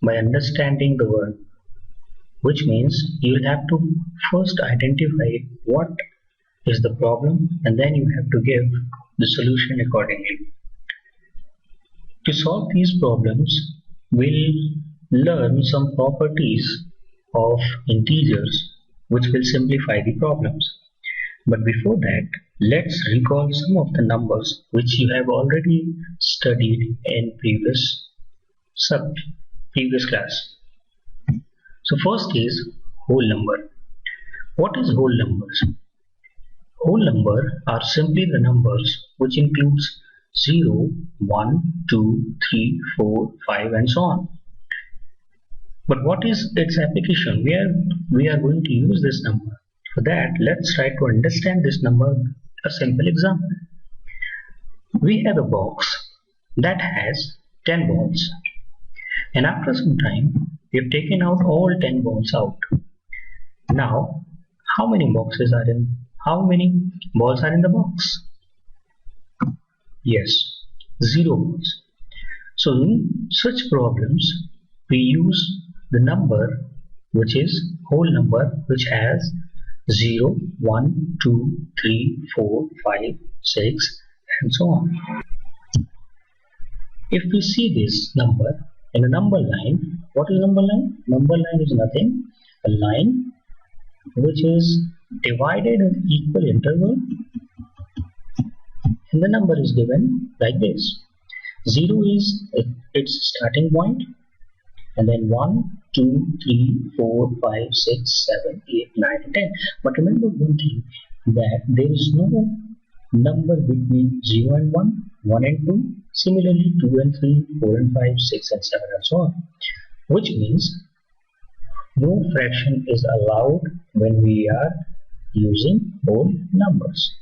by understanding the word, which means you will have to first identify what is the problem and then you have to give the solution accordingly. To solve these problems, we'll learn some properties of integers which will simplify the problems. But before that, let's recall some of the numbers which you have already studied in previous class. So first is whole number. What is whole numbers? Whole number are simply the numbers which includes 0, 1, 2, 3, 4, 5 and so on. But what is its application? We are going to use this number. For that, let's try to understand this number. A simple example. We have a box that has 10 balls, and after some time we have taken out all 10 balls out. Now, how many balls are in the box? Yes, 0 balls. So in such problems, we use the number which is whole number, which has 0, 1, 2, 3, 4, 5, 6 and so on. If we see this number in a number line, what is number line? Number line is nothing, a line which is divided in equal interval, and the number is given like this. 0 is its starting point, and then 1, 2, 3, 4, 5, 6, 7, 8, 9 and 10. But remember one thing, that there is no number between 0 and 1, 1 and 2, similarly 2 and 3, 4 and 5, 6 and 7 and so on. Which means no fraction is allowed when we are using whole numbers.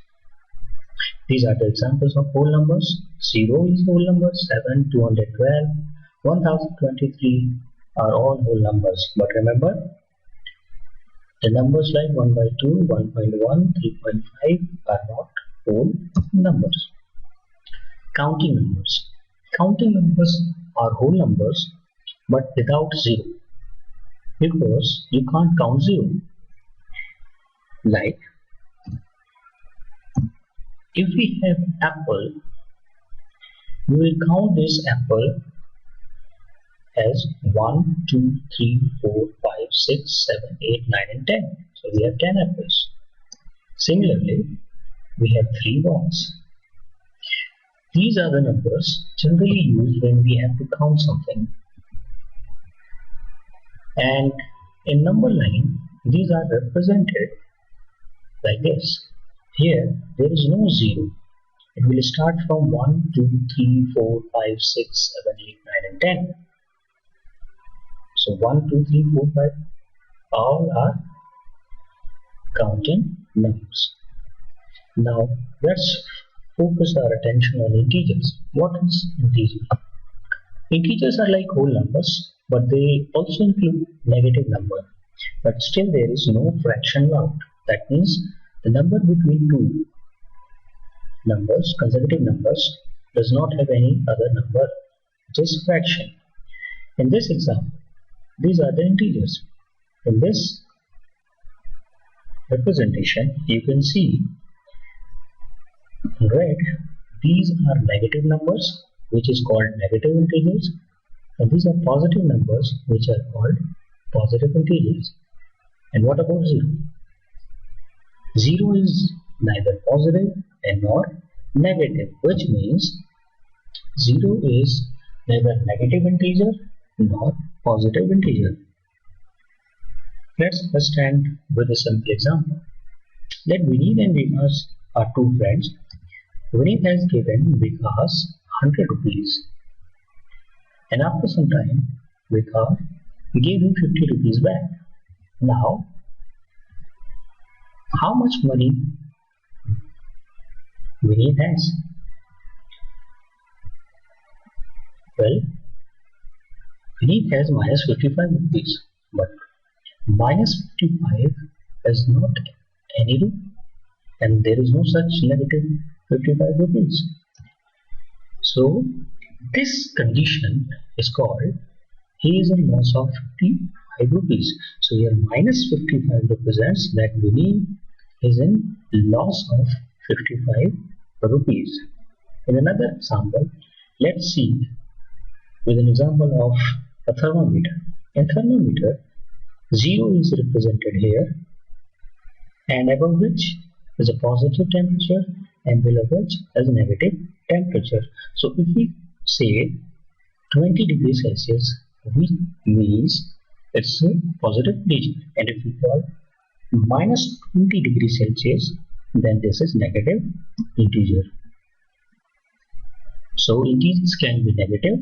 These are the examples of whole numbers. 0 is whole number, 7, 212, 1023 are all whole numbers. But remember, the numbers like 1 by 2, 1.1, 3.5 are not whole numbers. Counting numbers. Counting numbers are whole numbers but without 0, because you can't count 0. Like, if we have apple, we will count this apple as 1, 2, 3, 4, 5, 6, 7, 8, 9 and 10. So we have 10 apples. Similarly, we have 3 balls. These are the numbers generally used when we have to count something. And in number line, these are represented like this. Here, there is no 0. It will start from 1, 2, 3, 4, 5, 6, 7, 8, 9 and 10. So 1, 2, 3, 4, 5 all are counting numbers. Now let's focus our attention on integers. What is integer? Integers are like whole numbers, but they also include negative number. But still there is no fraction allowed. That means the number between two numbers, consecutive numbers, does not have any other number, just fraction. In this example, these are the integers. In this representation, you can see in red, these are negative numbers, which is called negative integers, and these are positive numbers, which are called positive integers. And what about 0? 0 is neither positive and nor negative, which means 0 is neither negative integer nor positive integer. Let's understand with a simple example. Let Vineet and Vikas are two friends. Vineet has given Vikas 100 rupees, and after some time Vikas gave him 50 rupees back. Now, how much money Vineet has? Well, Vineet has minus 55 rupees, but minus 55 is not any rupee, and there is no such negative 55 rupees. So this condition is called he is in loss of 55 rupees. So here minus 55 represents that Vinny is in loss of 55 rupees. In another example, let's see with an example of a thermometer. In thermometer, 0 is represented here, and above which is a positive temperature and below which is a negative temperature. So if we say 20 degrees Celsius, which means it's a positive digit, and if we call minus 20 degrees Celsius, then this is negative integer. So integers can be negative,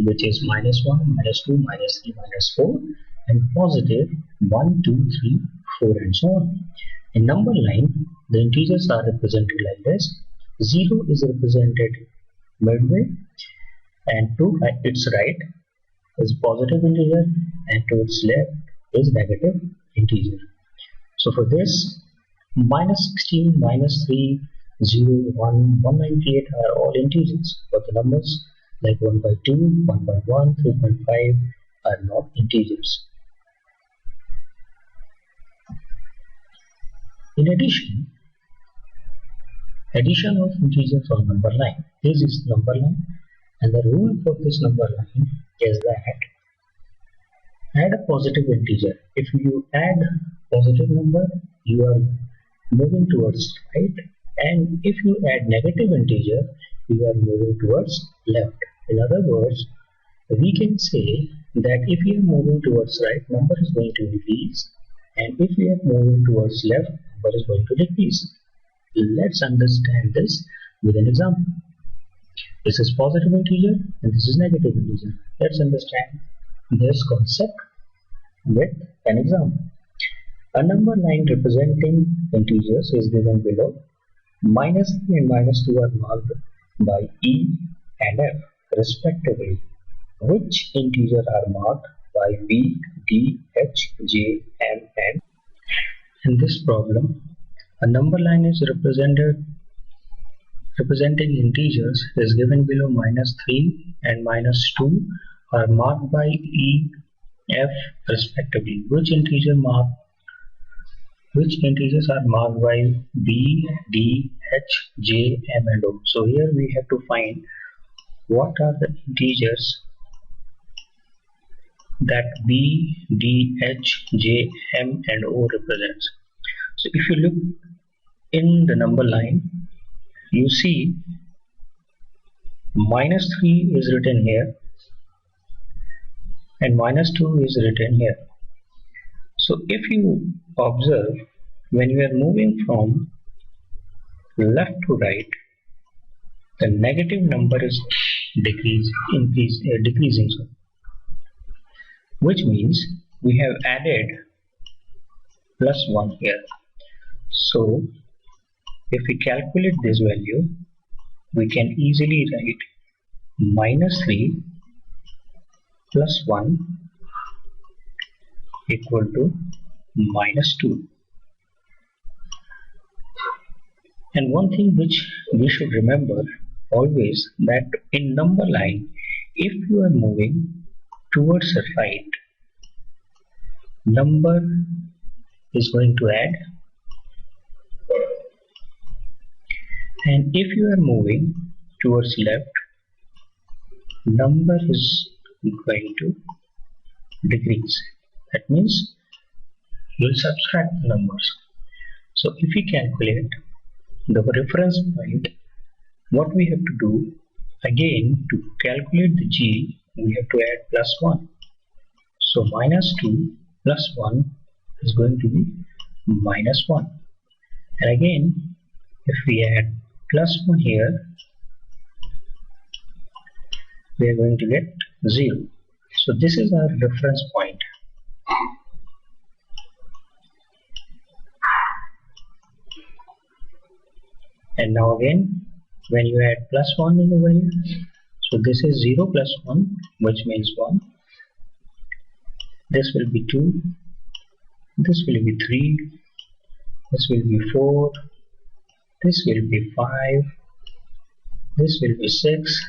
which is minus 1, minus 2, minus 3, minus 4, and positive 1, 2, 3, 4, and so on. In number line, the integers are represented like this. 0 is represented midway, and to its right is positive integer, and to its left is negative integer. So for this, minus 16, minus 3, 0, 1, 198 are all integers, but the numbers like 1 by 2, 1 by 1, 3.5 are not integers. In addition of integers on number line. This is number line, and the rule for this number line is that add a positive integer. If you add positive number, you are moving towards right, and if you add negative integer, you are moving towards left. In other words, we can say that if you are moving towards right, number is going to increase, and if you are moving towards left, number is going to decrease. Let's understand this with an example. This is positive integer and this is negative integer. Let's understand this concept with an example. A number line representing integers is given below. Minus 3 and minus 2 are marked by E and F respectively. Which integers are marked by B, D, H, J, M, and in this problem, a number line is representing integers is given below. Minus 3 and minus 2 are marked by E, F respectively. Which integers are marked by B, D, H, J, M, and O. So here we have to find what are the integers that B, D, H, J, M, and O represents. So if you look in the number line, you see minus 3 is written here and minus 2 is written here. So if you observe, when you are moving from left to right, the negative number is decreasing. So, which means we have added plus 1 here. So if we calculate this value, we can easily write minus 3 plus 1 equal to minus 2. And one thing which we should remember always, that in number line, if you are moving towards the right, number is going to add, and if you are moving towards left, number is going to decrease. That means you will subtract the numbers. So if we calculate the reference point, what we have to do, again, to calculate the G, we have to add plus 1. So minus 2 plus 1 is going to be minus 1. And again, if we add plus 1 here, we are going to get 0. So this is our reference point. And now again, when you add plus 1 over here, so this is 0 plus 1, which means 1. This will be 2, this will be 3, this will be 4, this will be 5, this will be 6,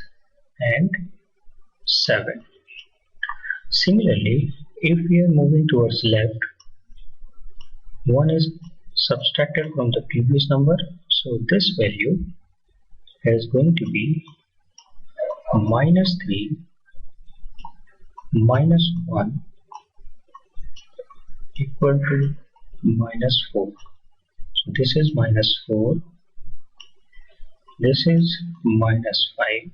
and 7. Similarly, if we are moving towards left, 1 is subtracted from the previous number, so this value is going to be minus 3 minus 1 equal to minus 4. So this is minus 4, this is minus 5,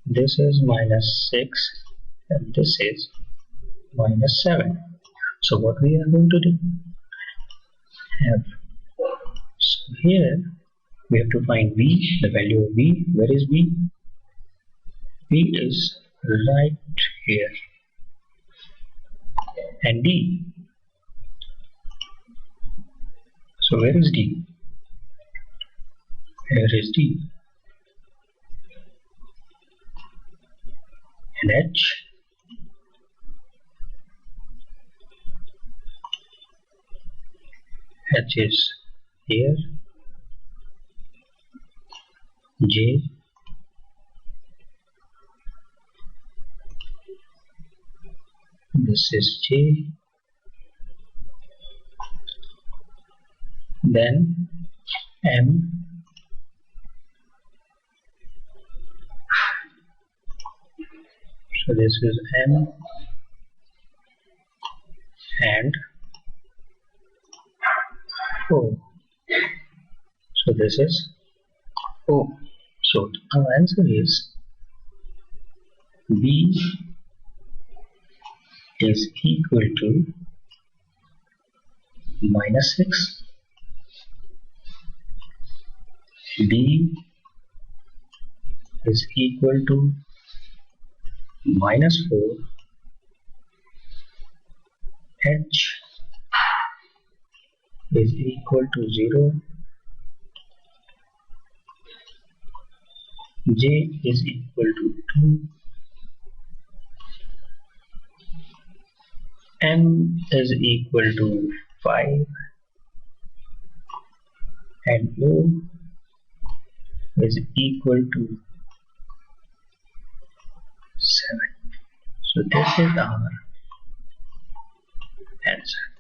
this is minus 6, and this is minus 7. So what we are going to do? So here we have to find v, the value of v. Where is v? v is right here. And d. So where is d? Here is d. And h. H is here. J. This is J. Then M. So this is M and O. So this is O. So our answer is B is equal to minus 6, B is equal to minus 4, H is equal to 0, J is equal to 2, M is equal to 5, and O is equal to 7. So this is our answer.